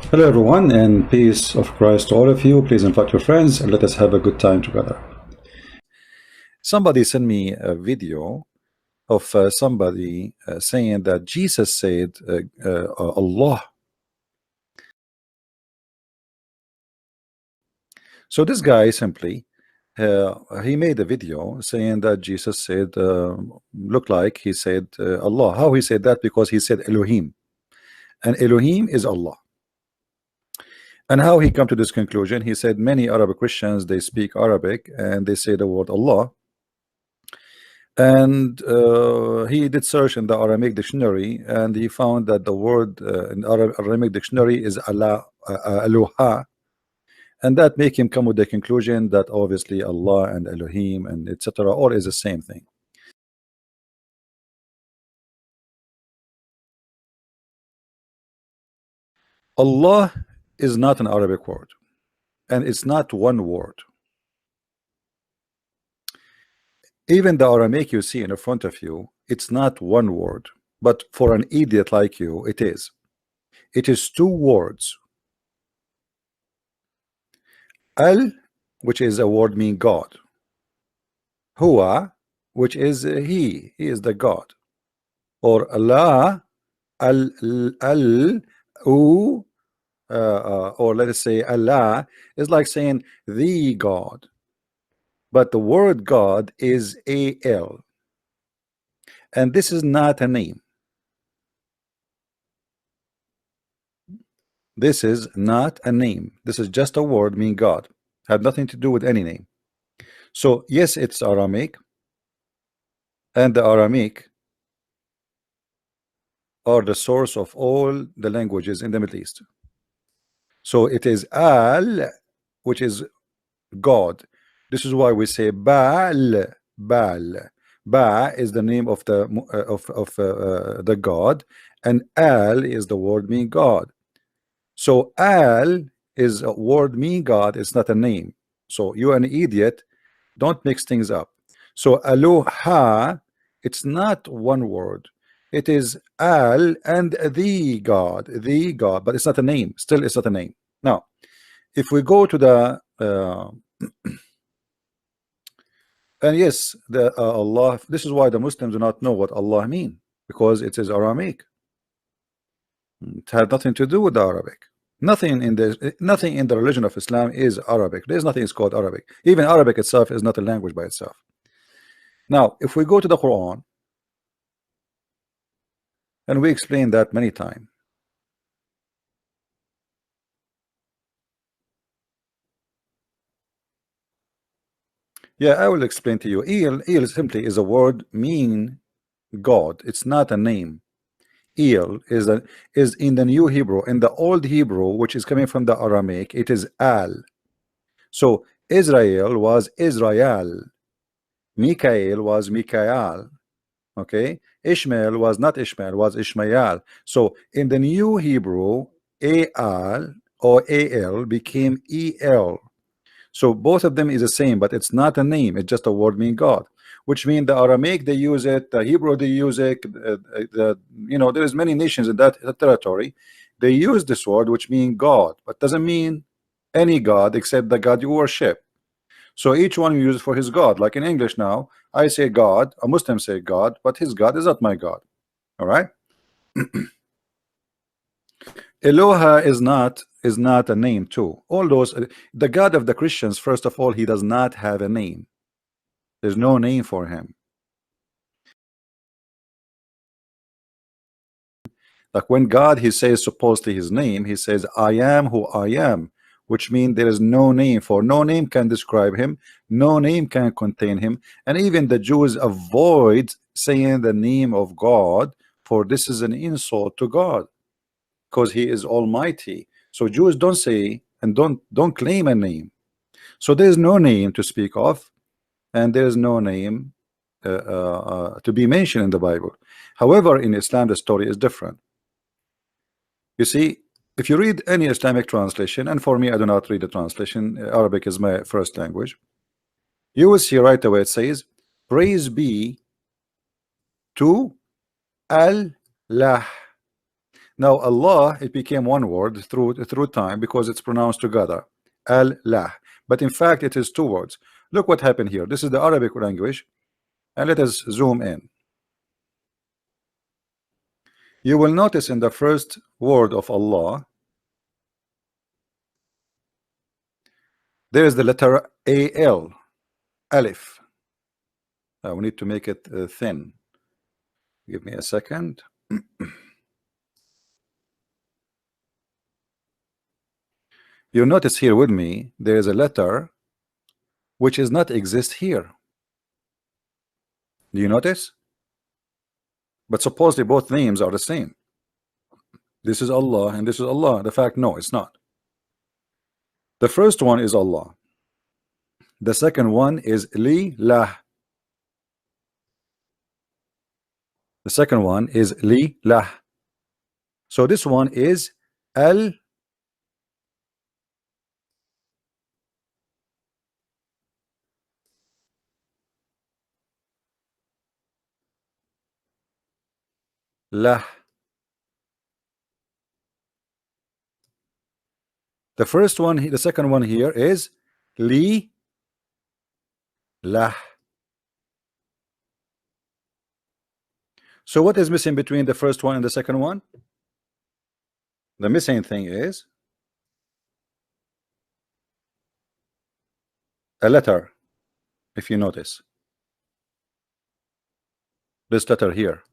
Hello everyone, and peace of Christ to all of you. Please invite your friends and let us have a good time together. Somebody sent me a video of somebody saying that Jesus said Allah. So this guy simply he made a video saying that Jesus said looked like he said Allah. How he said that? Because he said Elohim, and Elohim is Allah. And how he come to this conclusion? He said many Arab Christians, they speak Arabic and they say the word Allah, and he did search in the Aramaic dictionary, and he found that the word in Aramaic dictionary is Allah, Aloha, and that make him come with the conclusion that obviously Allah and Elohim and etc. all is the same thing. Allah is not an Arabic word, and it's not one word. Even the Aramaic you see in front of you, it's not one word, but for an idiot like you, it is. It is two words. Al, which is a word meaning God. Huwa, which is he is the God. Or Allah, al, u, or let us say Allah is like saying the God. But the word God is al, and this is not a name. This is not a name. This is just a word meaning God. Had nothing to do with any name. So yes, it's Aramaic, and the Aramaic are the source of all the languages in the Middle East. So it is Al, which is God. This is why we say Baal. Baal. Ba is the name of the God, and Al is the word meaning God. So Al is a word meaning God. It's not a name. So you're an idiot. Don't mix things up. So Aloha, it's not one word. It is Al and the God, but it's not a name. Still, it's not a name. Now, if we go to the and yes, the Allah. This is why the Muslims do not know what Allah mean, because it is Aramaic. It had nothing to do with the Arabic. Nothing in the religion of Islam is Arabic. There's nothing is called Arabic. Even Arabic itself is not a language by itself. Now, if we go to the Quran, and we explain that many times. Yeah, I will explain to you. El simply is a word mean God. It's not a name. El is in the New Hebrew. In the Old Hebrew, which is coming from the Aramaic, it is Al. So Israel was Israel. Mikael was Mikael. Okay, Ishmael was not Ishmael, was Ishmael. So in the New Hebrew, Al or Al became El. So both of them is the same, but it's not a name. It's just a word meaning God, which means the Aramaic they use it, the Hebrew they use it. There is many nations in that territory. They use this word, which means God, but doesn't mean any God except the God you worship. So each one uses for his God. Like in English now, I say God, a Muslim say God, but his God is not my God. All right. Eloha is not a name too. All those, the God of the Christians, first of all, he does not have a name. There's no name for him. Like when God, he says supposedly his name, he says I am who I am, which means there is no name. For no name can describe him, no name can contain him. And even the Jews avoid saying the name of God, for this is an insult to God, because he is almighty. So Jews don't say and don't claim a name. So there's no name to speak of, and there's no name to be mentioned in the Bible. However, in Islam the story is different. You see, if you read any Islamic translation, and for me I do not read the translation, Arabic is my first language, you will see right away it says praise be to Allah. Now Allah, it became one word through time because it's pronounced together, Allah, but in fact it is two words. Look what happened here. This is the Arabic language, and let us zoom in. You will notice in the first word of Allah there is the letter AL, Alif. We need to make it thin. Give me a second. You notice here with me there is a letter which is not exist here. Do you notice? But supposedly both names are the same. This is Allah and this is Allah. The fact, no, it's not. The first one is Allah. The second one is Li Lah. The second one is Li Lah. So this one is Al Lah. The first one, the second one here is Li Lah. So what is missing between the first one and the second one? The missing thing is a letter, if you notice. This letter here.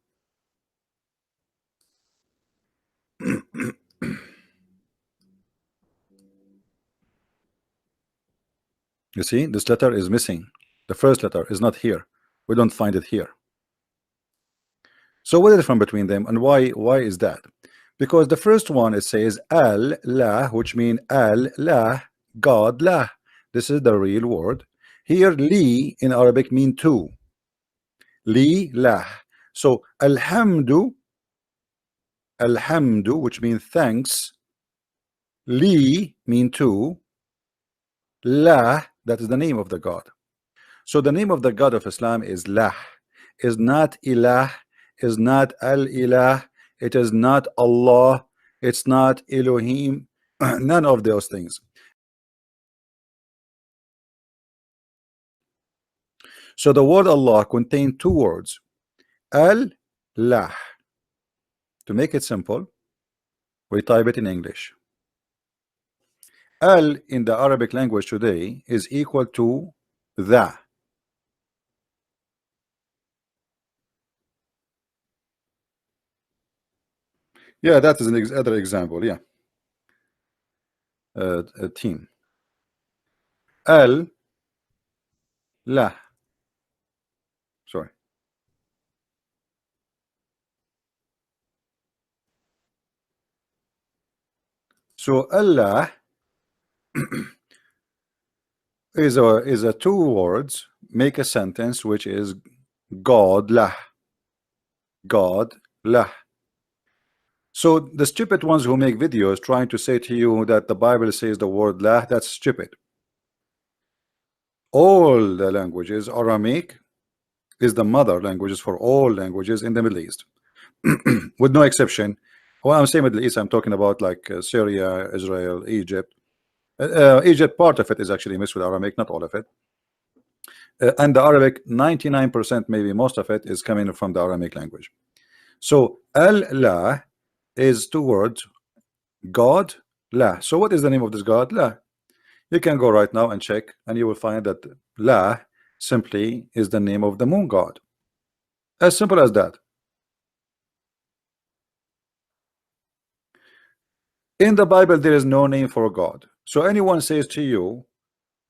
You see, this letter is missing. The first letter is not here. We don't find it here. So what is the difference between them, and why is that? Because the first one, it says Al-lah, which means Al-lah, God lah. This is the real word. Here li in Arabic mean two. Li lah. So alhamdu, which means thanks. Li mean two. Lah, that is the name of the God. So the name of the God of Islam is Lah, is not Ilah, is not Al-Ilah, it is not Allah, it's not Elohim, none of those things. So the word Allah contains two words, Al-Lah. To make it simple, we type it in English. Al in the Arabic language today is equal to the. Yeah, that is an other example. Yeah, a team. Al la. Sorry. So Allah is a two words make a sentence which is God lah. God lah. So the stupid ones who make videos trying to say to you that the Bible says the word lah, that's stupid. All the languages, Aramaic is the mother languages for all languages in the Middle East, with no exception. When I'm saying Middle East, I'm talking about like Syria, Israel, Egypt. Egypt, part of it is actually mixed with Aramaic, not all of it. And the Arabic, 99%, maybe most of it, is coming from the Aramaic language. So Allah is two words, God La. So what is the name of this God? La. You can go right now and check, and you will find that La simply is the name of the moon god. As simple as that. In the Bible, there is no name for God. So anyone says to you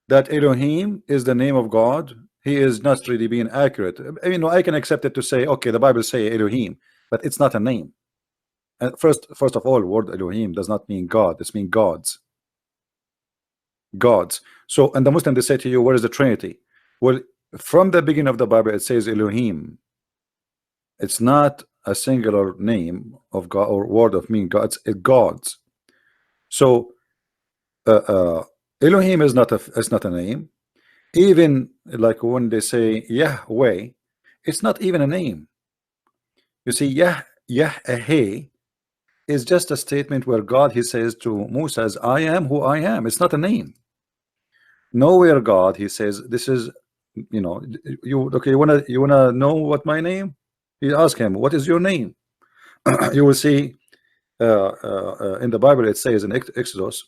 that Elohim is the name of God, he is not really being accurate. I mean, I can accept it to say, okay, the Bible say Elohim, but it's not a name. And first of all, word Elohim does not mean God. It means gods. Gods. So, and the Muslim, they say to you, where is the Trinity? Well, from the beginning of the Bible, it says Elohim. It's not a singular name of God or word of mean gods. It's gods. So Elohim is not a name. Even like when they say YahWeh, it's not even a name. You see, YahWeh is just a statement where God, he says to Moses, I am who I am. It's not a name. Nowhere God, he says, this is, you know, you okay, you wanna know what my name? You ask him, what is your name? You will see in the Bible it says in Exodus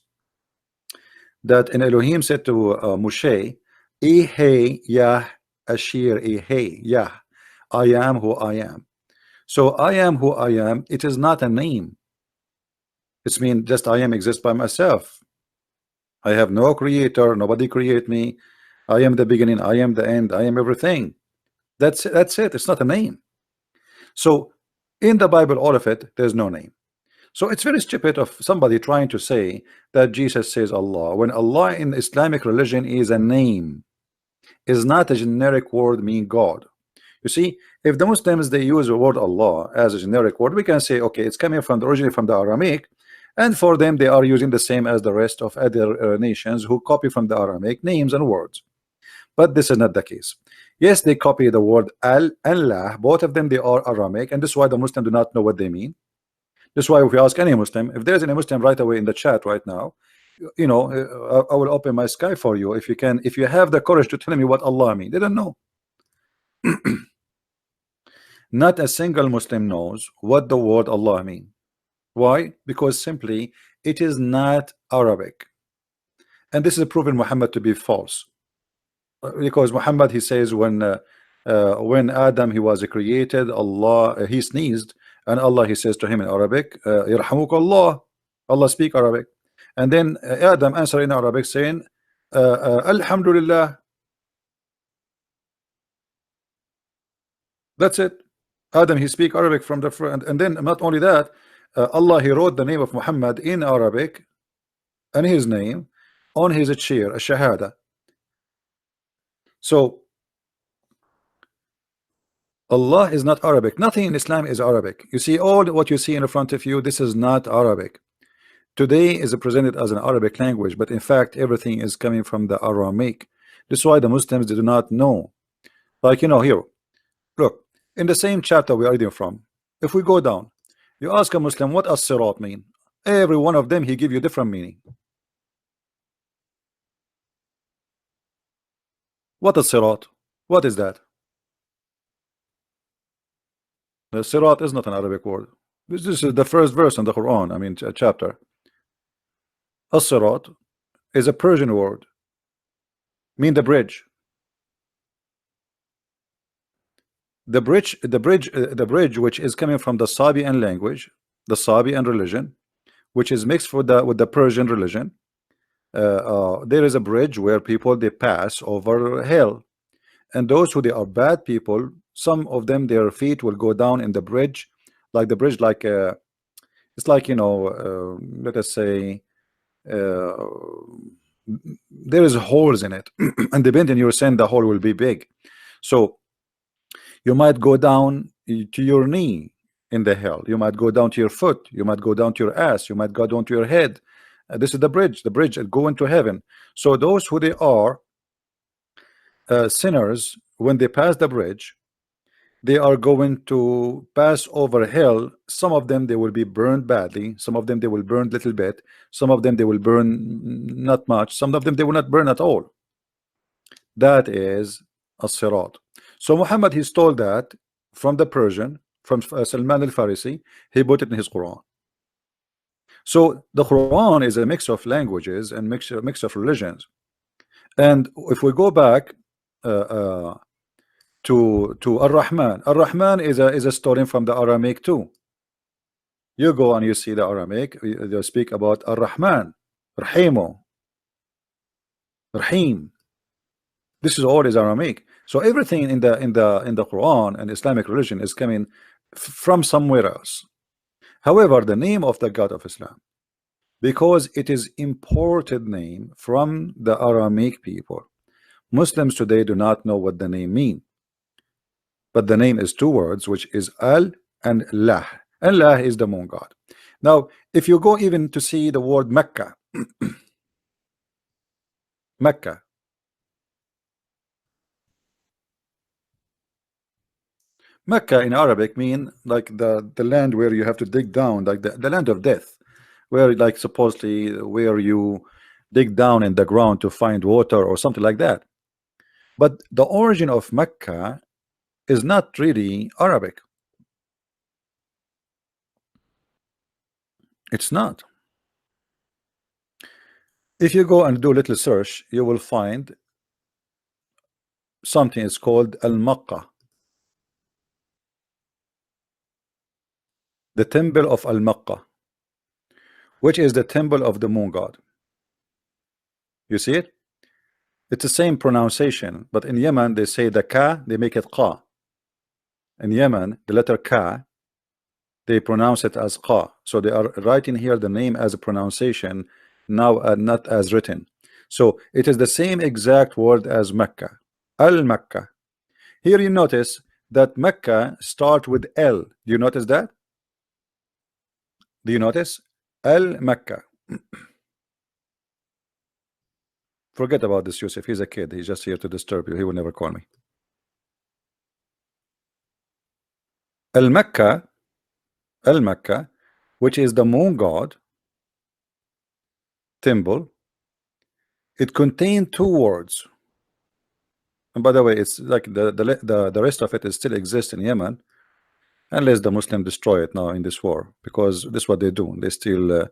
that in Elohim said to Moshe, Ehe Yah Ashir Ehe Yah, I am who I am. So I am who I am, it is not a name. It's mean just I am exist by myself. I have no creator, nobody create me. I am the beginning, I am the end, I am everything. That's it. It's not a name. So in the Bible, all of it, there's no name. So it's very stupid of somebody trying to say that Jesus says Allah, when Allah in Islamic religion is a name, is not a generic word mean God. You see, if the Muslims they use the word Allah as a generic word, we can say okay, it's coming from originally from the Aramaic, and for them they are using the same as the rest of other nations who copy from the Aramaic names and words. But this is not the case. Yes, they copy the word Allah. Both of them they are Aramaic, and this is why the Muslim do not know what they mean. This is why if you ask any Muslim, if there's any Muslim right away in the chat right now, you know, I will open my sky for you if you can, if you have the courage to tell me what Allah means. They don't know. Not a single Muslim knows what the word Allah means. Why? Because simply it is not Arabic, and this is proven Muhammad to be false. Because Muhammad he says when Adam he was created, Allah he sneezed, and Allah he says to him in Arabic, Yarhamukallah. Allah speak Arabic, and then Adam answer in Arabic saying, Alhamdulillah. That's it. Adam he speak Arabic from the front, and then not only that, Allah he wrote the name of Muhammad in Arabic and his name on his chair, a shahada. So Allah is not Arabic. Nothing in Islam is Arabic. You see, all what you see in front of you, this is not Arabic. Today is presented as an Arabic language, but in fact everything is coming from the Aramaic. This is why the Muslims do not know. Like, you know, here, look, in the same chapter we are reading from, if we go down, you ask a Muslim what as-sirat mean, every one of them he give you different meaning. What is sirat? What is that? The sirat is not an Arabic word. This is the first verse in the Quran, I mean chapter. As-sirat is a Persian word, mean the bridge. The bridge which is coming from the Sabian language, the Sabian religion, which is mixed with the Persian religion. There is a bridge where people they pass over hell, and those who they are bad people, some of them their feet will go down in the bridge, like the bridge, like it's like, you know, let us say there is holes in it, and depending on your sin, the hole will be big. So you might go down to your knee in the hell. You might go down to your foot. You might go down to your ass. You might go down to your head. This is the bridge that go into heaven. So those who they are sinners, when they pass the bridge, they are going to pass over hell. Some of them they will be burned badly. Some of them they will burn little bit. Some of them they will burn not much. Some of them they will not burn at all. That is as-sirat. So Muhammad he stole that from the Persian, from Salman al-Farisi. He put it in his Quran. So the Quran is a mix of languages and mix of religions. And if we go back to Ar-Rahman, Ar-Rahman is a story from the Aramaic too. You go and you see the Aramaic, they speak about Ar-Rahman, Rahimo, Rahim. This is all is Aramaic. So everything in the Quran and Islamic religion is coming from somewhere else. However, the name of the God of Islam, because it is imported name from the Aramaic people, Muslims today do not know what the name mean. But the name is two words, which is Al and Lah. And Lah is the moon god. Now, if you go even to see the word Mecca, Mecca, Mecca in Arabic mean like the land where you have to dig down, like the land of death, where like supposedly where you dig down in the ground to find water or something like that. But the origin of Mecca is not really Arabic. It's not. If you go and do a little search, you will find something is called Al-Makkah, the temple of Al-Makkah, which is the temple of the moon god. You see it? It's the same pronunciation, but in Yemen they say the ka, they make it qa. In Yemen, the letter ka, they pronounce it as qa. So they are writing here the name as a pronunciation now, not as written. So it is the same exact word as Mecca, Al-Makkah. Here you notice that Mecca start with L. Do you notice that? Do you notice? Al-Makkah. Forget about this, Yusuf. He's a kid. He's just here to disturb you. He will never call me. Al-Makkah, Al-Makkah, which is the moon god temple, it contained two words. And by the way, it's like the rest of it is still exists in Yemen, unless the Muslim destroy it now in this war, because this is what they do. They still,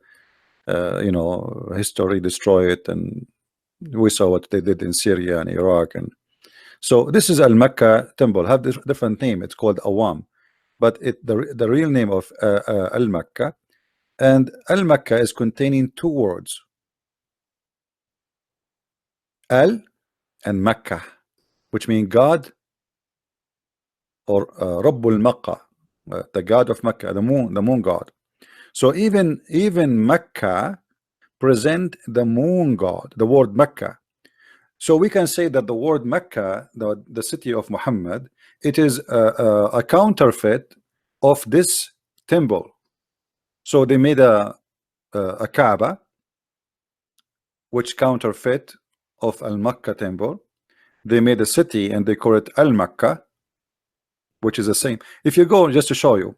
you know, history, destroy it, and we saw what they did in Syria and Iraq. And so this is Al-Makkah temple, have this different name. It's called Awam, but the real name of Al-Makkah, and Al-Makkah is containing two words, Al and Makkah, which mean God, or Rabbul Makkah, the God of Mecca, the moon god. So even Mecca present the moon god, the word Mecca. So we can say that the word Mecca, the city of Muhammad, it is a counterfeit of this temple. So they made a Kaaba, which counterfeit of Al-Makkah temple. They made a city and they call it Al-Makkah, which is the same. If you go, just to show you,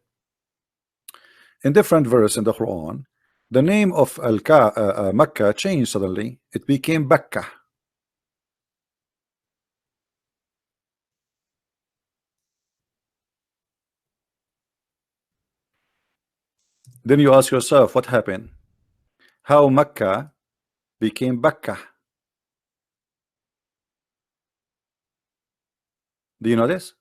in different verse in the Quran, the name of Makkah changed suddenly. It became Bakka. Then you ask yourself, what happened? How Makkah became Bakka? Do you know this?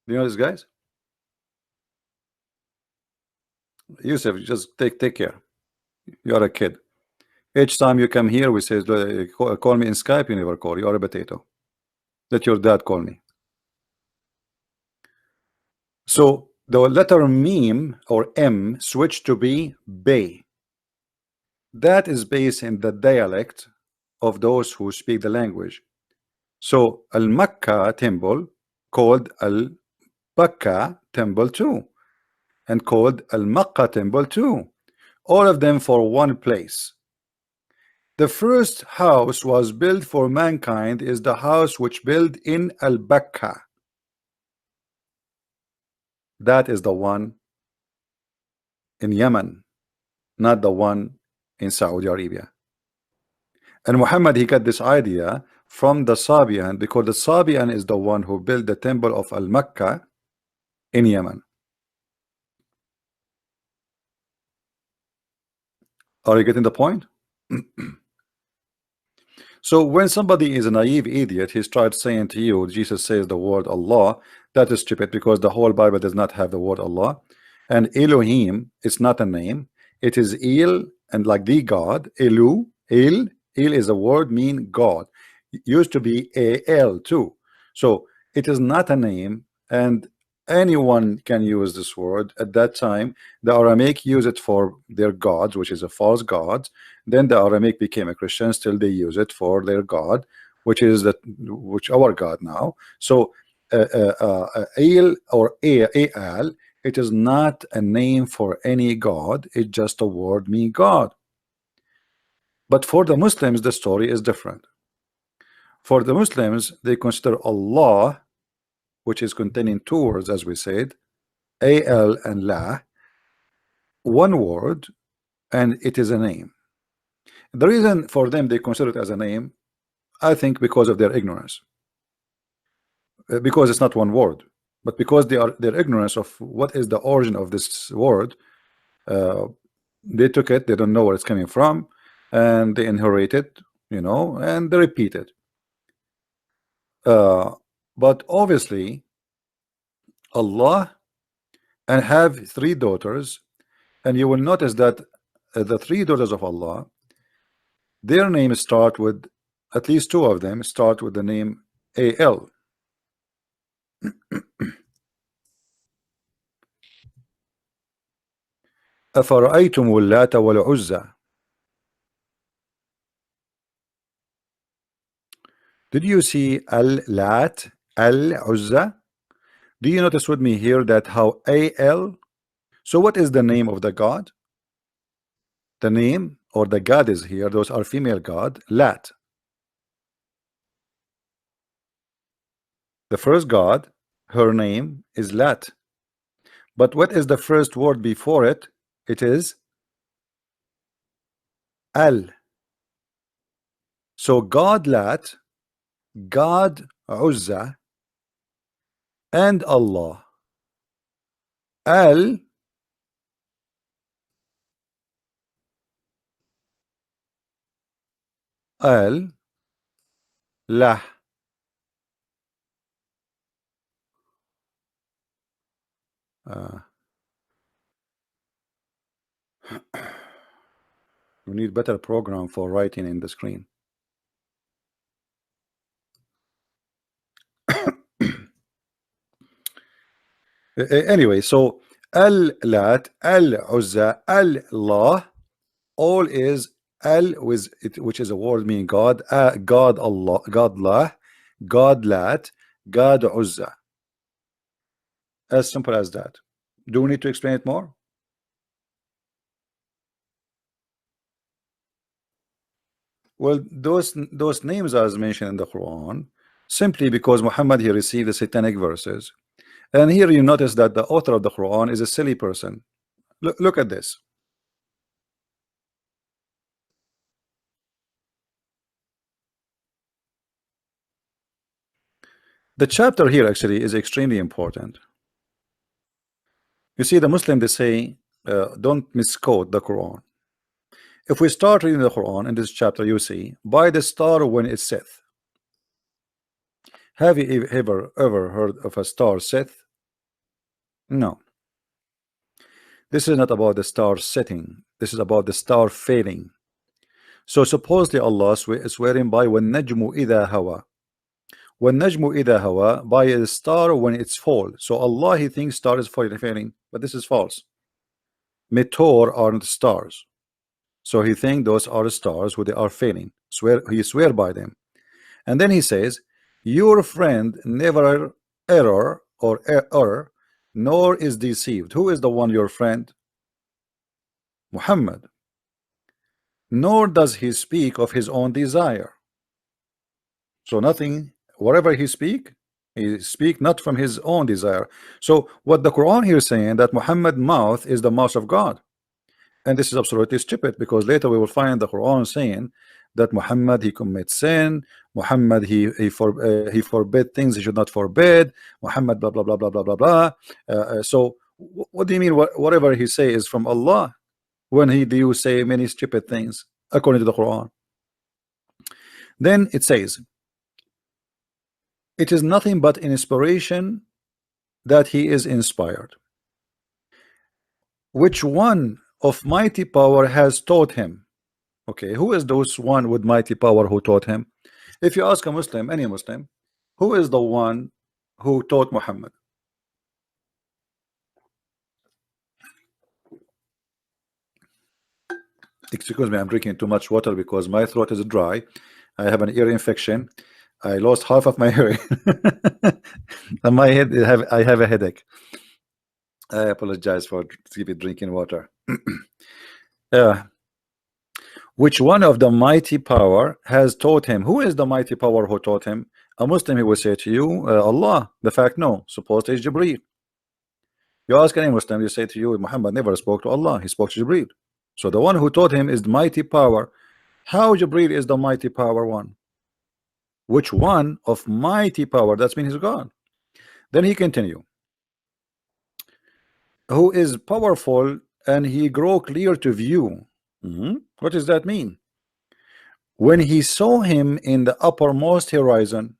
Do you know this, guys? Yusuf, just take care. You are a kid. Each time you come here, we say, call me in Skype. You never call. You are a potato. Let your dad call me. So the letter meme or M switched to be Bay. That is based in the dialect of those who speak the language. So Al-Makkah temple called Al-Bakka temple too, and called Al-Makkah temple too. All of them for one place. The first house was built for mankind is the house which built in Al-Bakka. That is the one in Yemen, not the one in Saudi Arabia. And Muhammad, he got this idea from the Sabian, because the Sabian is the one who built the temple of Al-Makkah in Yemen. Are you getting the point? So when somebody is a naive idiot, he starts saying to you, Jesus says the word Allah, that is stupid, because the whole Bible does not have the word Allah. And Elohim, it's not a name. It is El, and like the God, Elu, El is a word mean God. It used to be A-L too. So it is not a name, and anyone can use this word. At that time, the Aramaic use it for their gods, which is a false god. Then the Aramaic became a Christian. Still they use it for their God, which is our God now. So El or Al It is not a name for any God. It's just a word meaning God. But for the Muslims, the story is different. For the Muslims, they consider Allah, which is containing two words, as we said, al and la, one word, and it is a name. The reason for them they consider it as a name, I think, because of their ignorance. Because it's not one word, but because their ignorance of what is the origin of this word. They took it, they don't know where it's coming from, and they inherit it, and they repeat it. But obviously Allah and have three daughters, and you will notice that the three daughters of Allah, their names start with, at least two of them start with the name Al. أفرأيتم اللات والعزى. Did you see Al-Lat, Al-Uzza? Do you notice with me here that how Al? So what is the name of the God? The name or the God is here. Those are female God, Lat. The first God, her name is Lat. But what is the first word before it? It is Al. So God Lat, God Uzza, and Allah. Al Lah. We need better program for writing in the screen. Anyway, so Al-Lat, Al-Uzza, Al-Allah, all is Al with it, which is a word meaning God, God Allah, God La, God Lat, God Uzza. As simple as that. Do we need to explain it more? Well, those names as mentioned in the Quran, simply because Muhammad he received the satanic verses. And here you notice that the author of the Quran is a silly person. Look at this. The chapter here actually is extremely important. You see, the Muslim, they say, don't misquote the Quran. If we start reading the Quran in this chapter, you see, by the star when it sets. Have you ever heard of a star set? No. This is not about the star setting. This is about the star failing. So supposedly Allah is swearing by وَالنَّجْمُ إِذَا هَوَى. وَالنَّجْمُ إِذَا هَوَى, by a star when it's fall. So Allah he thinks star is failing, but this is false. Meteor are not stars. So he thinks those are stars who they are failing. He swear by them. And then he says, your friend never error or error, nor is deceived. Who is the one your friend? Muhammad. Nor does he speak of his own desire. So nothing, whatever he speak not from his own desire. So what the Quran here is saying, that Muhammad's mouth is the mouth of God. And this is absolutely stupid, because later we will find the Quran saying that Muhammad he commits sin, Muhammad he forbid things he should not forbid, Muhammad blah blah blah blah blah blah blah. So what do you mean whatever he say is from Allah, when he do say many stupid things according to the Quran? Then it says, it is nothing but an inspiration that he is inspired. Which one of mighty power has taught him? Okay, who is those one with mighty power who taught him? If you ask a Muslim, any Muslim, who is the one who taught Muhammad? Excuse me, I'm drinking too much water because my throat is dry. I have an ear infection. I lost half of my hearing. And my head, I have a headache. I apologize for keep drinking water. uh, which one of the mighty power has taught him? Who is the mighty power who taught him? A Muslim, he will say to you, Allah. The fact, no. Suppose it is Jibril. You ask any Muslim, you say to you, Muhammad never spoke to Allah. He spoke to Jibril. So the one who taught him is the mighty power. How Jibril is the mighty power one? Which one of mighty power? That means he's God. Then he continue. Who is powerful and he grow clear to view. What does that mean? When he saw him in the uppermost horizon,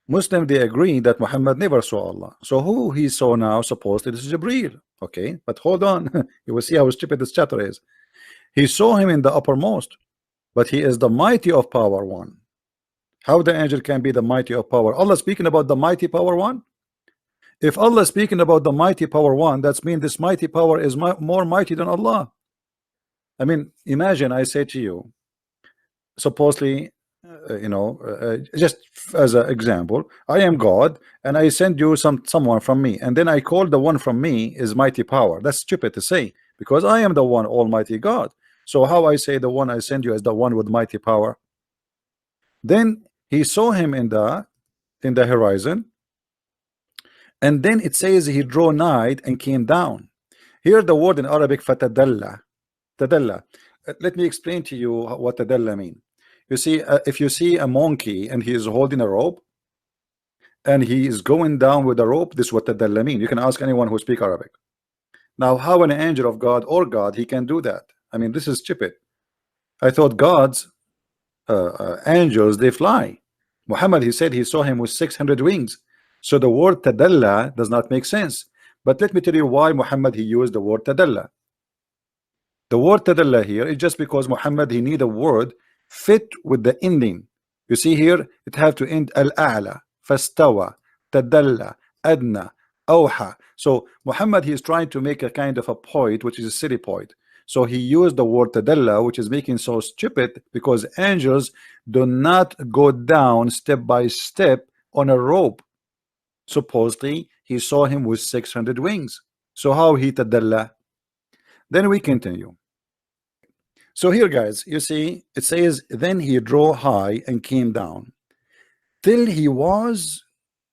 Muslim, they agree that Muhammad never saw Allah. So who he saw now? Supposedly this is Jibril. Okay, but hold on. You will see how stupid this chapter is. He saw him in the uppermost, but he is the mighty of power one. How the angel can be the mighty of power? Allah speaking about the mighty power one? If Allah is speaking about the mighty power one, that means this mighty power is more mighty than Allah. I mean, imagine I say to you, supposedly, just as an example, I am God, and I send you someone from me, and then I call the one from me is mighty power. That's stupid to say, because I am the one Almighty God. So how I say the one I send you is the one with mighty power? Then he saw him in the horizon. And then it says he drew nigh and came down. Here the word in Arabic fatadalla. Tadalla. Let me explain to you what tadalla mean. You see, if you see a monkey and he is holding a rope and he is going down with the rope, this is what tadalla mean. You can ask anyone who speak Arabic. Now, how an angel of God or God he can do that? I mean, this is stupid. I thought God's angels they fly. Muhammad, he said he saw him with 600 wings. So the word tadalla does not make sense. But let me tell you why Muhammad he used the word tadalla. The word tadalla here is just because Muhammad he need a word fit with the ending. You see here it have to end al-a'la, fastawa, tadalla, adna, awha. So Muhammad he is trying to make a kind of a point which is a silly point. So he used the word tadalla, which is making so stupid because angels do not go down step by step on a rope. Supposedly he saw him with 600 wings. So how he tadalla? Then we continue. So here guys, you see it says then he drew high and came down till he was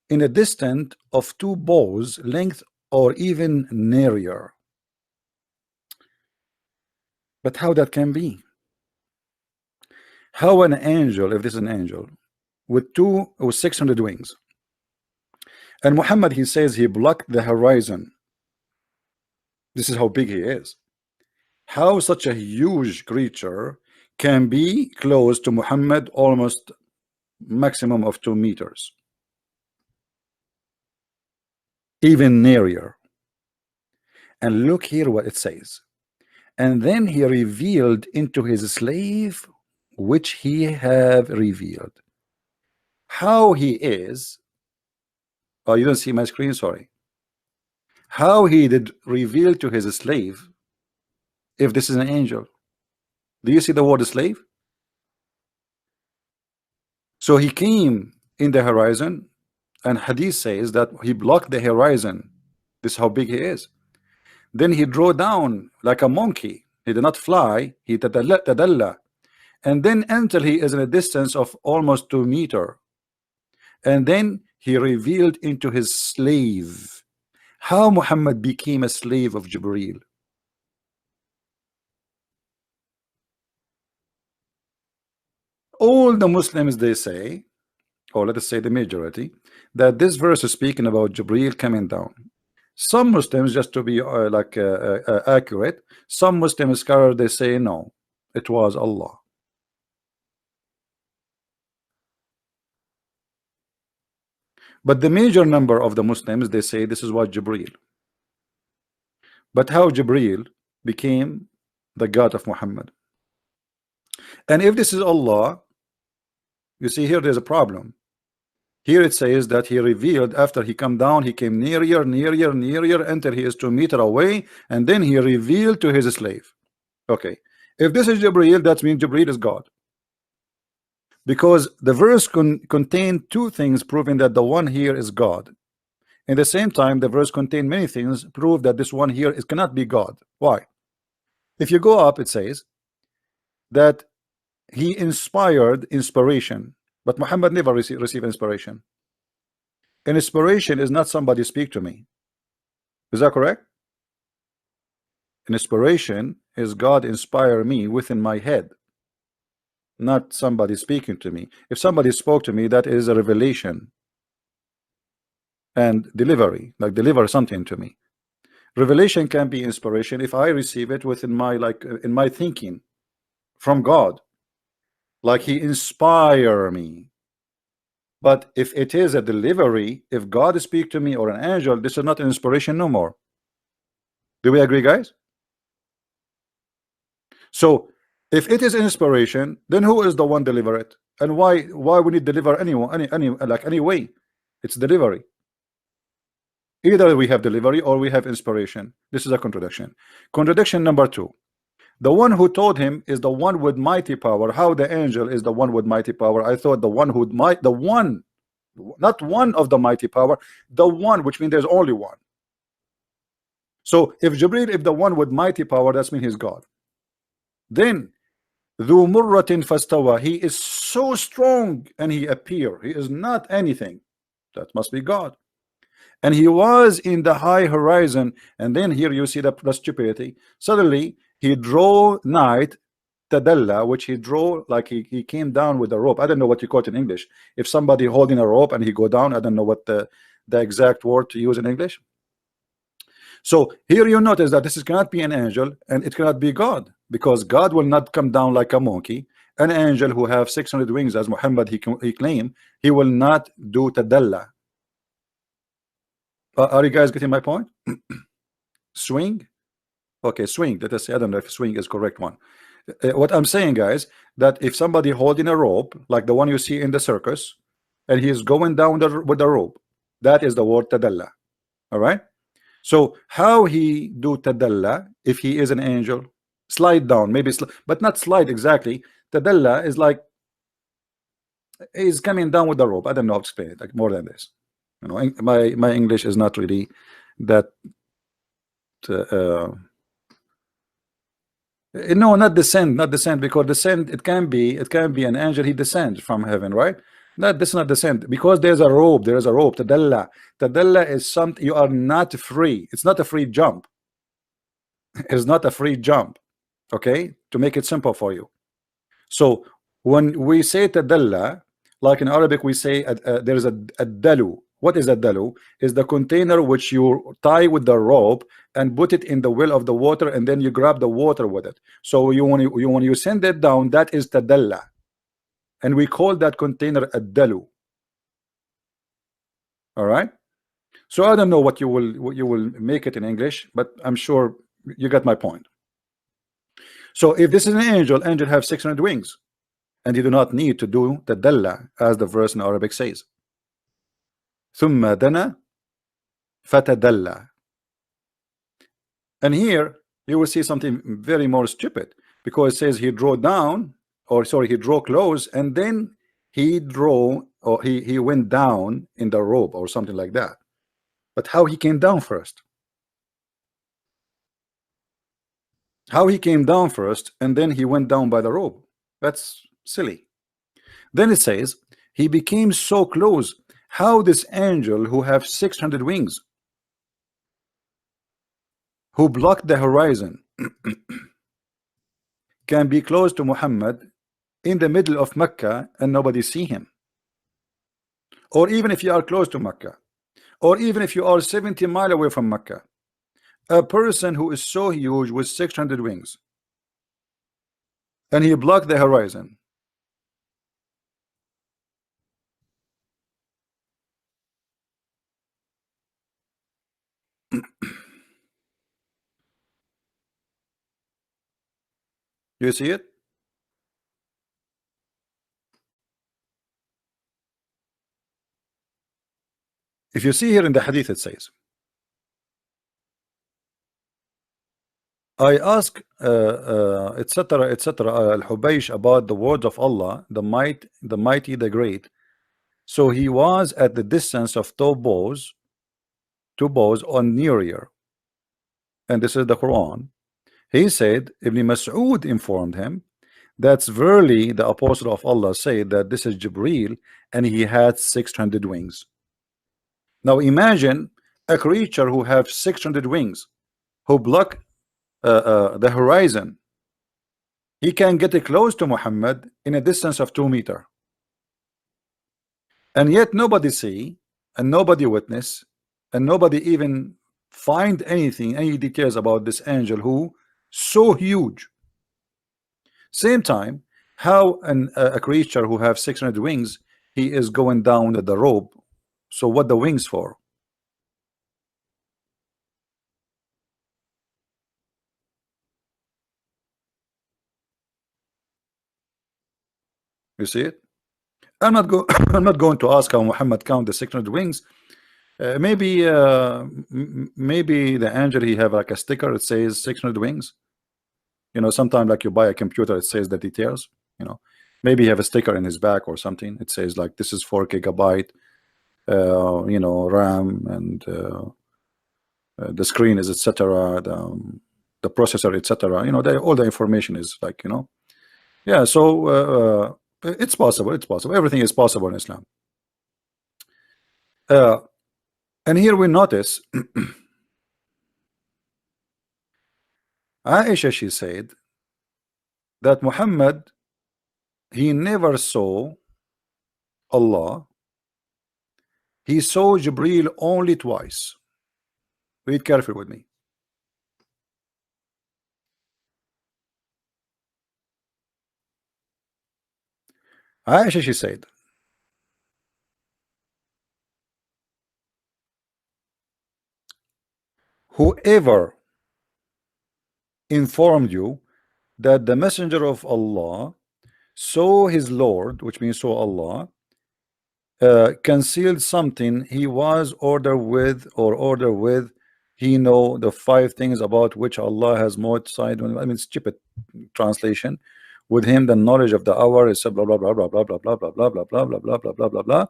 in a distance of 2 bows length or even nearer. But how that can be? How an angel, if this is an angel with 600 wings, and Muhammad he says he blocked the horizon. This is how big he is. How such a huge creature can be close to Muhammad, almost maximum of 2 meters, even nearer. And look here what it says. And then he revealed into his slave which he have revealed. How he is. Oh, you don't see my screen, sorry. How he did reveal to his slave if this is an angel. Do you see the word slave? So he came in the horizon, and hadith says that he blocked the horizon. This is how big he is. Then he drew down like a monkey. He did not fly, he tadalla. And then until he is in a distance of almost 2 meters. And then he revealed into his slave. How Muhammad became a slave of Jibril? All the Muslims they say, or let us say the majority, that this verse is speaking about Jibril coming down. Some Muslims, just to be accurate, some Muslim scholars they say no, it was Allah. But the major number of the Muslims they say this is what Jibril. But how Jibril became the God of Muhammad? And if this is Allah, you see here there's a problem. Here it says that he revealed after he come down, he came nearer until he is 2 meters away, and then he revealed to his slave. Okay, if this is Jibril, that means Jibril is God, because the verse contained 2 things proving that the one here is God. In the same time, the verse contains many things prove that this one here is cannot be God. Why? If you go up, it says that he inspired inspiration, but Muhammad never received inspiration. An inspiration is not somebody speak to me. Is that correct? An inspiration is God inspire me within my head, not somebody speaking to me. If somebody spoke to me, that is a revelation and delivery, like deliver something to me. Revelation can be inspiration if I receive it within my in my thinking from God, like he inspire me. But if it is a delivery, if God speak to me or an angel, this is not an inspiration no more. Do we agree, guys? So if it is inspiration, then who is the one deliver it? And why we need deliver anyone any way? It's delivery. Either we have delivery or we have inspiration. This is a contradiction. Contradiction number 2. The one who told him is the one with mighty power. How the angel is the one with mighty power? I thought the one who the one, not one of the mighty power, the one, which means there's only one. So if Jibril, if the one with mighty power, that's mean he's God. Then Dhu murratin fastawa, he is so strong and he appear. He is not anything. That must be God. And he was in the high horizon, and then here you see the stupidity. Suddenly he drew night tadalla, which he drew like he came down with a rope. I don't know what you call it in English. If somebody holding a rope and he go down, I don't know what the exact word to use in English. So here you notice that this cannot be an angel and it cannot be God, because God will not come down like a monkey. An angel who have 600 wings, as Muhammad he claimed, he will not do tadalla. Are you guys getting my point? Swing? Okay, swing. Let us say, I don't know if swing is correct one. What I'm saying, guys, that if somebody holding a rope, like the one you see in the circus, and he is going down with the rope, that is the word tadalla. All right? So how he do tadalla if he is an angel? Slide down, maybe, but not slide exactly. Tadalla is like he's coming down with the rope. I don't know how to explain it like more than this. You know, my English is not really that. No, not descend, because descend it can be an angel. He descends from heaven, right? This is not descend, because there's a rope. There is a rope. Tadalla is something you are not free. It's not a free jump. It's not a free jump. Okay, to make it simple for you. So when we say tadalla, like in Arabic we say there is a dalu. What is a dalu? Is the container which you tie with the rope and put it in the well of the water, and then you grab the water with it. So when you send it down, that is tadalla, and we call that container a dalu. All right. So I don't know what you will make it in English, but I'm sure you got my point. So if this is an angel have 600 wings, and you do not need to do tadalla, as the verse in Arabic says. ثم دنا فتدلى. And here you will see something very more stupid, because it says he drew down, or sorry, he drew close, and then he went down in the rope or something like that. But how he came down first? How he came down first and then he went down by the rope? That's silly. Then it says he became so close. How this angel who have 600 wings, who blocked the horizon, can be close to Muhammad in the middle of Mecca and nobody see him? Or even if you are close to Mecca, or even if you are 70 miles away from Mecca, a person who is so huge with 600 wings, and he blocked the horizon. You see it? If you see here in the hadith, it says, I ask etc al-Hubaysh about the words of Allah, the mighty, the great. So he was at the distance of 12 bows, to bows on New Year, and this is the Quran. He said, Ibn Mas'ud informed him that's verily the apostle of Allah said that this is Jibril and he had 600 wings. Now imagine a creature who have 600 wings, who block the horizon. He can get close to Muhammad in a distance of 2 meters, and yet nobody see and nobody witness and nobody even find anything, any details about this angel who so huge. Same time, how a creature who have 600 wings, he is going down the rope. So what the wings for? You see it? I'm not go I'm not going to ask how Muhammad count the 600 wings. Maybe the angel he have like a sticker that says 600 wings. You know, sometimes like you buy a computer, it says the details. You know, maybe he have a sticker in his back or something. It says like this is 4 gigabyte, you know, RAM, and the screen is etc. The processor etc. You know, all the information is like, you know, yeah. So it's possible. It's possible. Everything is possible in Islam. And here we notice Aisha, she said that Muhammad, he never saw Allah. He saw Jibril only twice. Read carefully with me. Aisha, she said, whoever informed you that the messenger of Allah saw his Lord, which means saw Allah, concealed something he was ordered with, he know the 5 things about which Allah has modified. I mean, stupid translation. With him the knowledge of the hour is blah blah blah blah blah blah blah blah blah blah blah blah blah blah blah blah blah.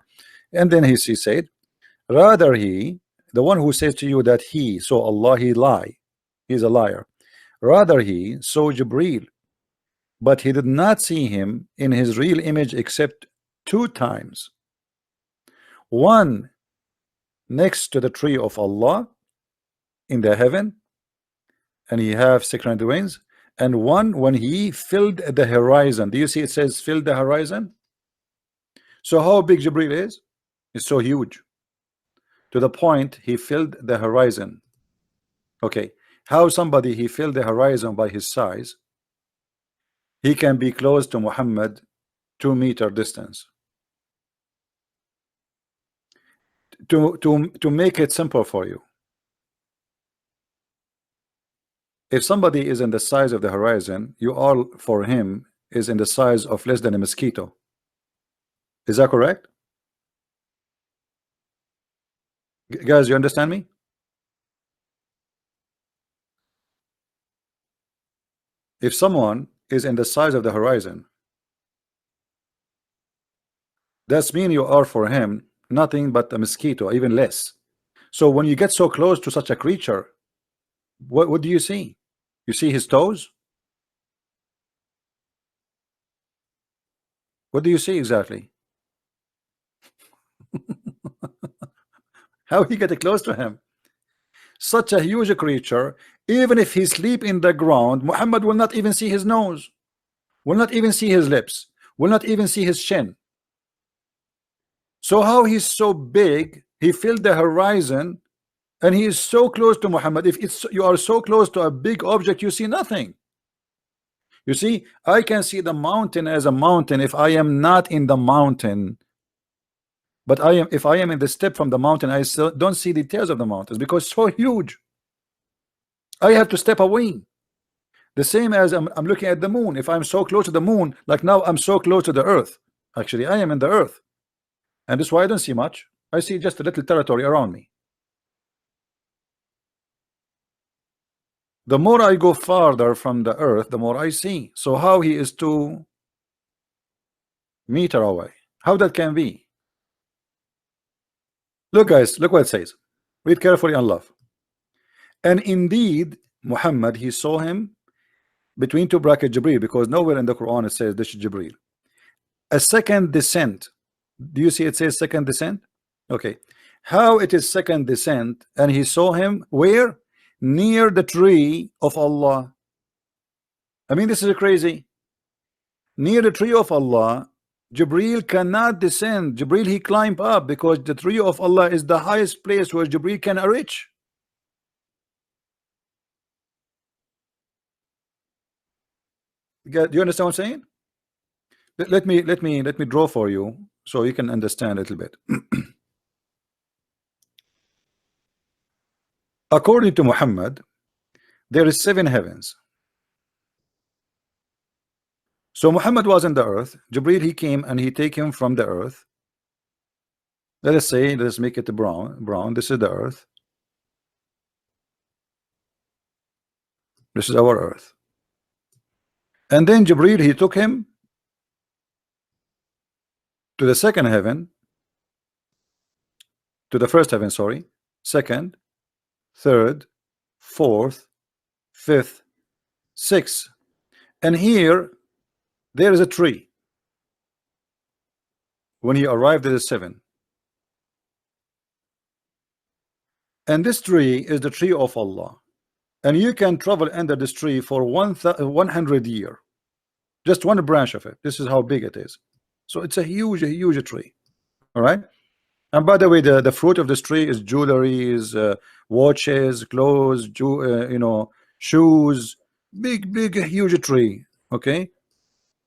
And then he said, rather he, the one who says to you that he saw Allah, he lie. He's a liar. Rather he saw Jibril, but he did not see him in his real image except 2 times. One next to the tree of Allah in the heaven, and he have 600 wings, and one when he filled the horizon. Do you see it says filled the horizon? So how big Jibril is? It's so huge, to the point he filled the horizon. Okay, how somebody he filled the horizon by his size, he can be close to Muhammad 2 meter distance. To make it simple for you, if somebody is in the size of the horizon, you are for him is in the size of less than a mosquito. Is that correct? Guys, you understand me? If someone is in the size of the horizon, that's mean you are for him nothing but a mosquito, even less. So when you get so close to such a creature, what do you see? You see his toes? What do you see exactly? How he get close to him? Such a huge creature, even if he sleep in the ground, Muhammad will not even see his nose, will not even see his lips, will not even see his chin. So how he's so big, he filled the horizon, and he is so close to Muhammad. If it's you are so close to a big object, you see nothing. You see, I can see the mountain as a mountain if I am not in the mountain. But if I am in the step from the mountain, I still don't see details of the mountains because it's so huge. I have to step away. The same as I'm looking at the moon. If I'm so close to the moon, like now I'm so close to the earth. Actually, I am in the earth. And that's why I don't see much. I see just a little territory around me. The more I go farther from the earth, the more I see. So how he is 2 meters away? How that can be? Look, guys, look what it says. Read carefully and love. And indeed, Muhammad, he saw him between two brackets Jibril, because nowhere in the Quran it says this is Jibril. A second descent. Do you see it says second descent? Okay. How it is second descent, and he saw him where? Near the tree of Allah. I mean, this is crazy. Near the tree of Allah, Jibril cannot descend. Jibril, he climbed up because the tree of Allah is the highest place where Jibril can reach. Do you understand what I'm saying? Let me draw for you so you can understand a little bit. According to Muhammad, there is 7 heavens. So Muhammad was in the earth. Jibril, he came and he take him from the earth. Let us say, let's make it brown. This is the earth. This is our earth. And then Jibril, he took him to the second heaven, to the first heaven, sorry, second, third, fourth, fifth, sixth. And here there is a tree. When he arrived at the 7, and this tree is the tree of Allah, and you can travel under this tree for 100 years, just one branch of it. This is how big it is. So it's a huge tree. All right. And by the way, the fruit of this tree is jewelry, watches, clothes, shoes. Big huge tree. Okay.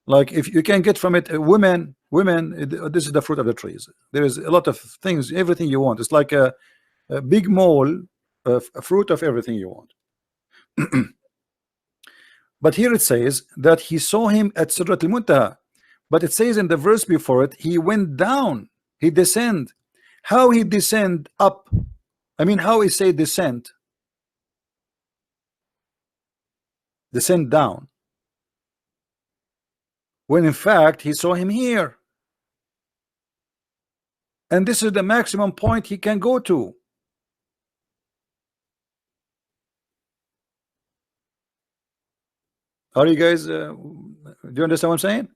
Like if you can get from it, women, this is the fruit of the trees. There is a lot of things, everything you want. It's like a big mall, a fruit of everything you want. But here it says that he saw him at Surat al-Muntaha. But it says in the verse before it, he went down, he descend. How he descend up? I mean, how he say descend? Descend down. When in fact he saw him here. And this is the maximum point he can go to. Are you guys, do you understand what I'm saying?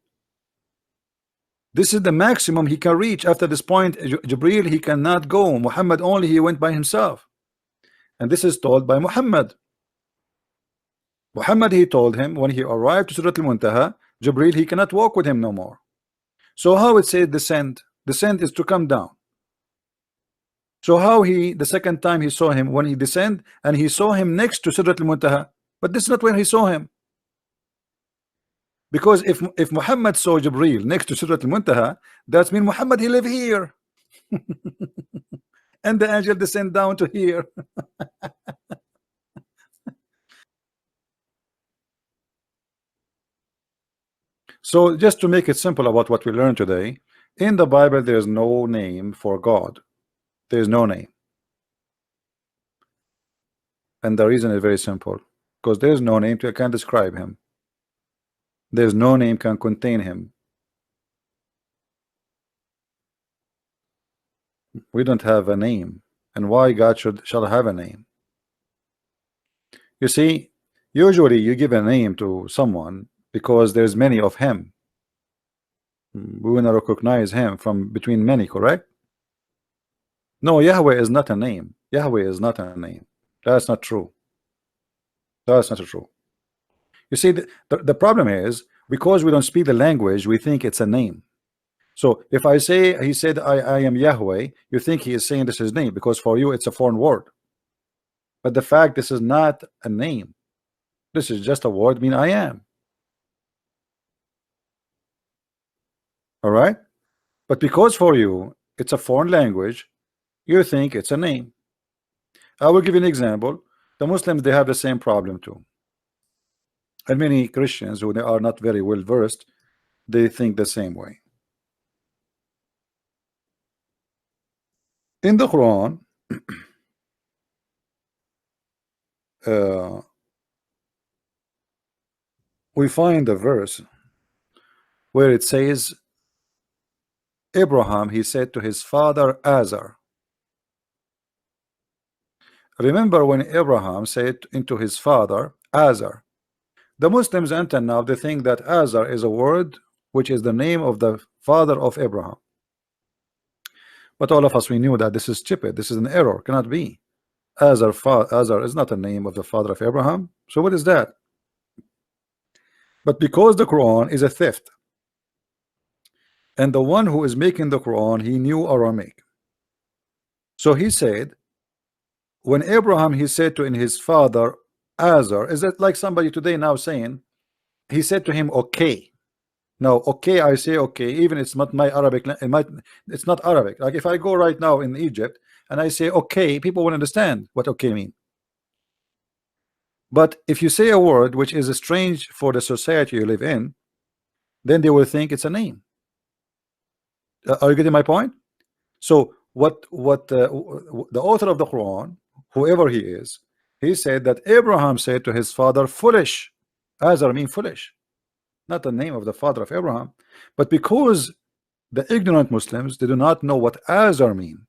This is the maximum he can reach. After this point, Jibril, he cannot go. Muhammad only, he went by himself. And this is told by Muhammad. Muhammad, he told him when he arrived to Surat al-Muntaha, Jibril, he cannot walk with him no more. So how it says descend? Descend is to come down. So how the second time he saw him, when he descend, and he saw him next to Surat al-Muntaha, but this is not where he saw him. Because if Muhammad saw Jibril next to Surat al-Muntaha, that means Muhammad, he live here. And the angel descend down to here. So just to make it simple about what we learned today, in the Bible there is no name for God. There is no name. And the reason is very simple. Because there is no name to can describe him. There's no name can contain him. We don't have a name. And why God shall have a name? You see, usually you give a name to someone because there's many of him. We want to recognize him from between many, correct? No, YahWeh is not a name. YahWeh is not a name. That's not true. That's not true. You see, the problem is because we don't speak the language, we think it's a name. So if I say, he said, I am YahWeh, you think he is saying this is his name because for you it's a foreign word. But the fact this is not a name. This is just a word mean I am. All right? But because for you it's a foreign language, you think it's a name. I will give you an example. The Muslims, they have the same problem too. And many Christians who they are not very well versed, they think the same way. In the Quran, we find a verse where it says, Abraham, he said to his father Azar, Remember when Abraham said into his father Azar. The Muslims until now they think that Azar is a word which is the name of the father of Abraham. But all of us we knew that this is stupid. This is an error. Cannot be. Azar is not a name of the father of Abraham. So what is that? But because the Quran is a theft, and the one who is making the Quran, he knew Aramaic. So he said, when Abraham he said to in his father Azar, is that like somebody today now saying, he said to him, okay. Now, okay, I say okay, even it's not my Arabic, it's not Arabic. Like if I go right now in Egypt and I say okay, people will understand what okay mean. But if you say a word which is strange for the society you live in, then they will think it's a name. Are you getting my point? So the author of the Quran, whoever he is, he said that Abraham said to his father, foolish. Azar mean foolish, not the name of the father of Abraham. But because the ignorant Muslims, they do not know what Azar mean,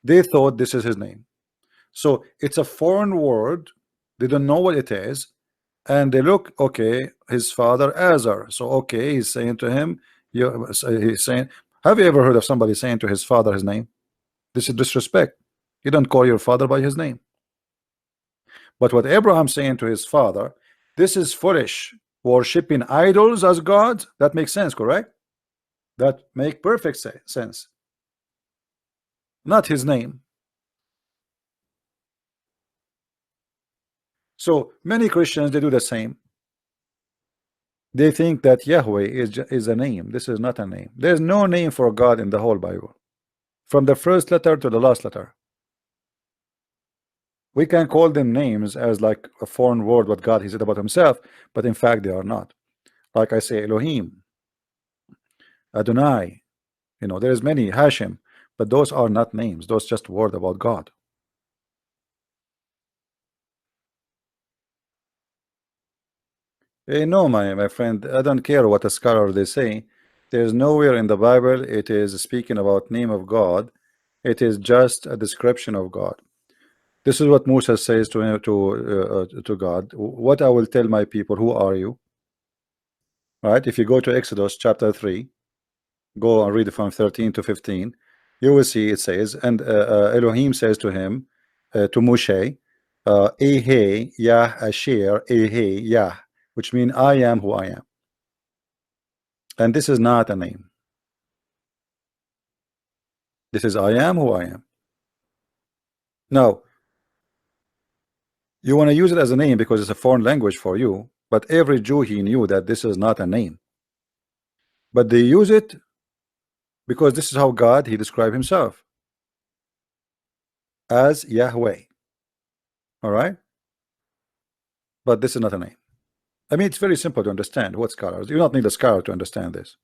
they thought this is his name. So it's a foreign word, they don't know what it is, and they look, okay, his father Azar. So okay, he's saying to him, he's saying, have you ever heard of somebody saying to his father his name? This is disrespect. You don't call your father by his name. But what Abraham saying to his father, this is foolish. Worshipping idols as God, that makes sense, correct? That make perfect sense. Not his name. So many Christians, they do the same. They think that YahWeh is a name. This is not a name. There's no name for God in the whole Bible, from the first letter to the last letter. We can call them names as like a foreign word, what God he said about himself, but in fact they are not. Like I say Elohim, Adonai, you know, there's many, Hashem, but those are not names. Those just word about God. No, my friend, I don't care what a scholar they say. There's nowhere in the Bible it is speaking about name of God. It is just a description of God. This is what Musa says to God. What I will tell my people, who are you? Right? If you go to Exodus chapter 3, go and read it from 13 to 15, you will see it says, and Elohim says to him, to Moshe, Ehe Yah Asher Ehe Yah, which means I am who I am. And this is not a name. This is I am who I am. Now, you want to use it as a name because it's a foreign language for you, but every Jew, he knew that this is not a name. But they use it because this is how God, he described himself as YahWeh. All right? But this is not a name. I mean, it's very simple to understand. What scholars? You do not need a scholar to understand this.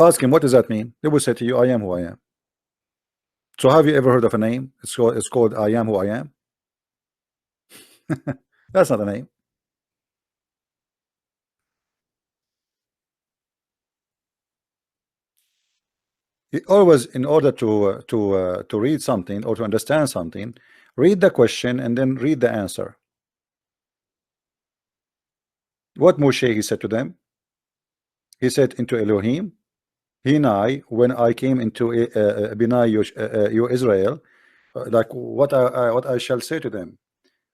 Ask him, what does that mean? They will say to you, I am who I am. So have you ever heard of a name? It's called I am who I am. That's not a name. Always, in order to read something or to understand something, read the question and then read the answer. What Moshe he said to them? He said into Elohim, Hinai, when I came into Binai you Israel, like what I shall say to them.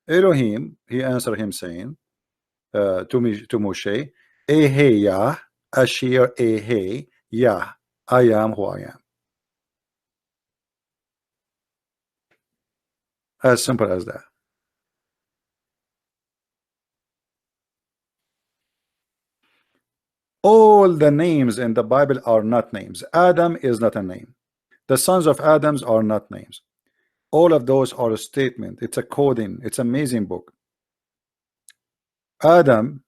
Elohim, he answered him saying to Moshe, Ehe Yah, Asher Ehe Yah, I am who I am. As simple as that. All the names in the Bible are not names. Adam is not a name. The sons of Adams are not names. All of those are a statement. It's a coding. It's an amazing book. Adam,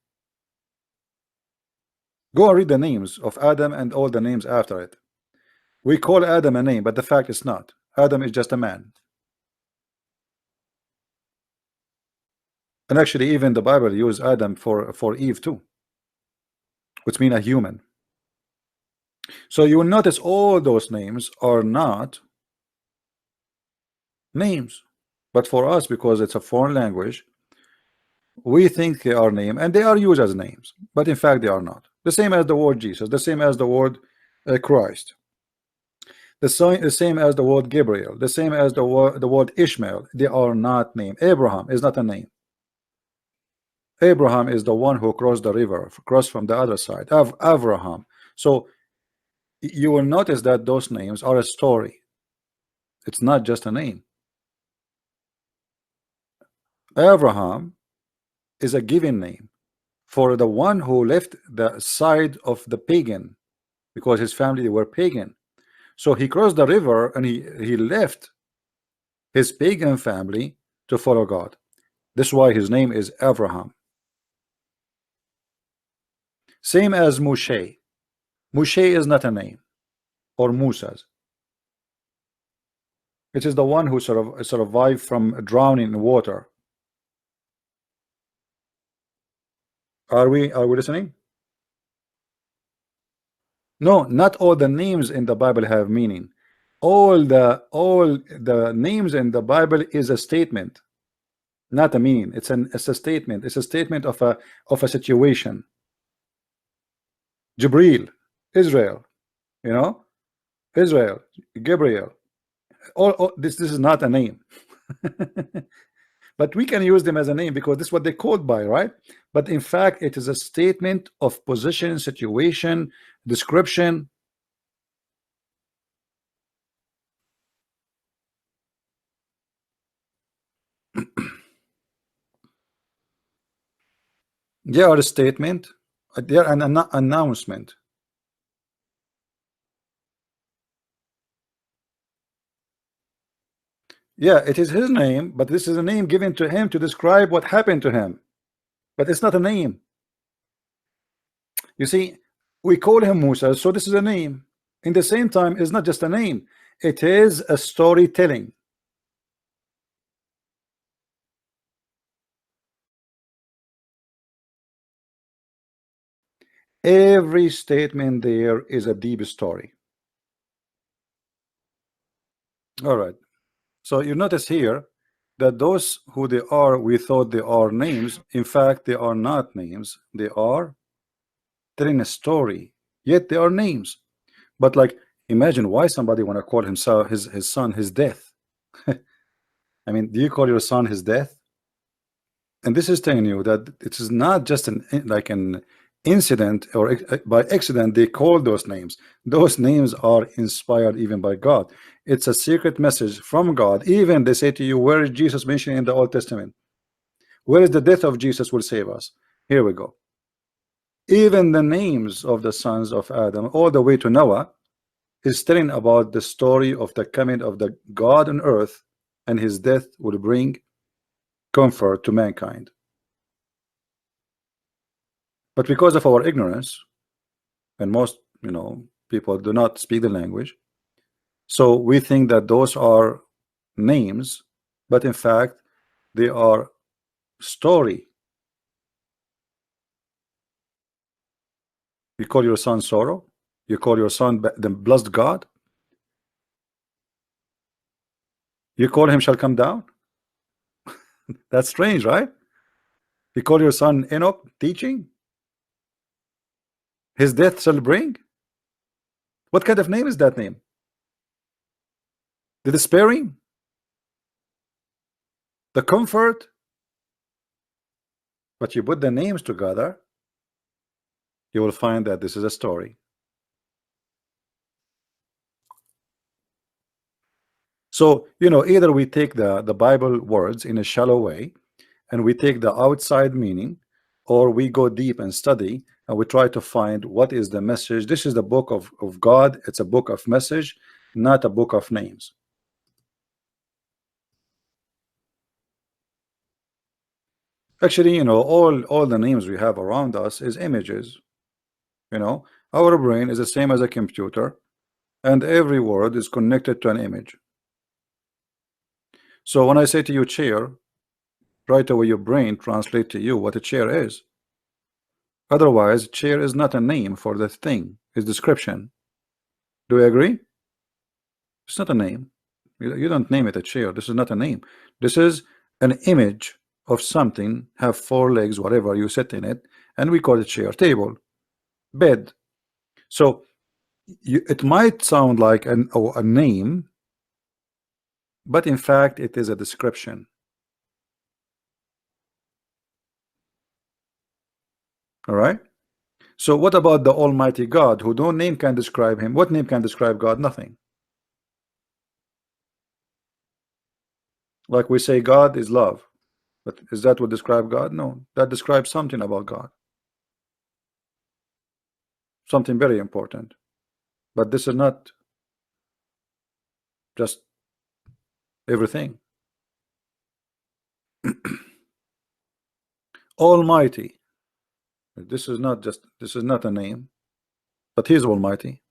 go and read the names of Adam and all the names after it. We call Adam a name, but the fact is not. Adam is just a man. And actually, even the Bible uses Adam for Eve too, which means a human. So you will notice all those names are not names. But for us, because it's a foreign language, we think they are names, and they are used as names, but in fact they are not. The same as the word Jesus, the same as the word Christ, the same as the word Gabriel, the same as the word Ishmael. They are not names. Abraham is not a name. Abraham is the one who crossed the river, crossed from the other side. Abraham. So you will notice that those names are a story. It's not just a name. Abraham is a given name for the one who left the side of the pagan, because his family were pagan. So he crossed the river and he left his pagan family to follow God. That's why his name is Abraham. Same as Moshe. Moshe is not a name, or Musa's. It is the one who survived from drowning in water. Are we listening? No, not all the names in the Bible have meaning. All the names in the Bible is a statement, not a meaning. It's a statement. It's a statement of a situation. Jibril, Israel, you know, Israel, Gabriel. All this is not a name. But we can use them as a name because this is what they called by, right? But in fact, it is a statement of position, situation, description. They are a statement. They are an announcement. Yeah, it is his name, but this is a name given to him to describe what happened to him. But it's not a name. You see, we call him Musa, so this is a name. In the same time, it's not just a name. It is a storytelling. Every statement there is a deep story. All right. So you notice here that those who they are, we thought they are names. In fact, they are not names. They are telling a story. Yet they are names. But like, imagine why somebody want to call himself his son his death. I mean, do you call your son his death? And this is telling you that it is not just an incident or by accident they call those names. Those names are inspired even by God. It's a secret message from God. Even they say to you, where is Jesus mentioned in the Old Testament? Where is the death of Jesus will save us? Here we go. Even the names of the sons of Adam all the way to Noah is telling about the story of the coming of the God on earth, and his death will bring comfort to mankind. But because of our ignorance, and most people do not speak the language, so we think that those are names, but in fact they are story. You call your son sorrow, you call your son the blessed God, you call him shall come down. That's strange, right? You call your son Enoch, teaching his death shall bring. What kind of name is that name? The despairing, the comfort. But you put the names together, you will find that this is a story. So either we take the Bible words in a shallow way and we take the outside meaning, or we go deep and study and we try to find what is the message. This is the book of God. It's a book of message, not a book of names. Actually, all the names we have around us is images. Our brain is the same as a computer, and every word is connected to an image. So when I say to you chair, right away your brain translates to you what a chair is. Otherwise, chair is not a name for the thing, it's description. Do you agree? It's not a name. You don't name it a chair. This is not a name. This is an image of something, have four legs, whatever, you sit in it, and we call it chair. Table, bed. So it might sound like a name, but in fact it is a description. All right. So what about the Almighty God, who no name can describe him? What name can describe God? Nothing. Like we say God is love, but is that what describe God? No, that describes something about God, something very important. But this is not just everything. Almighty. This is not a name, but He is Almighty.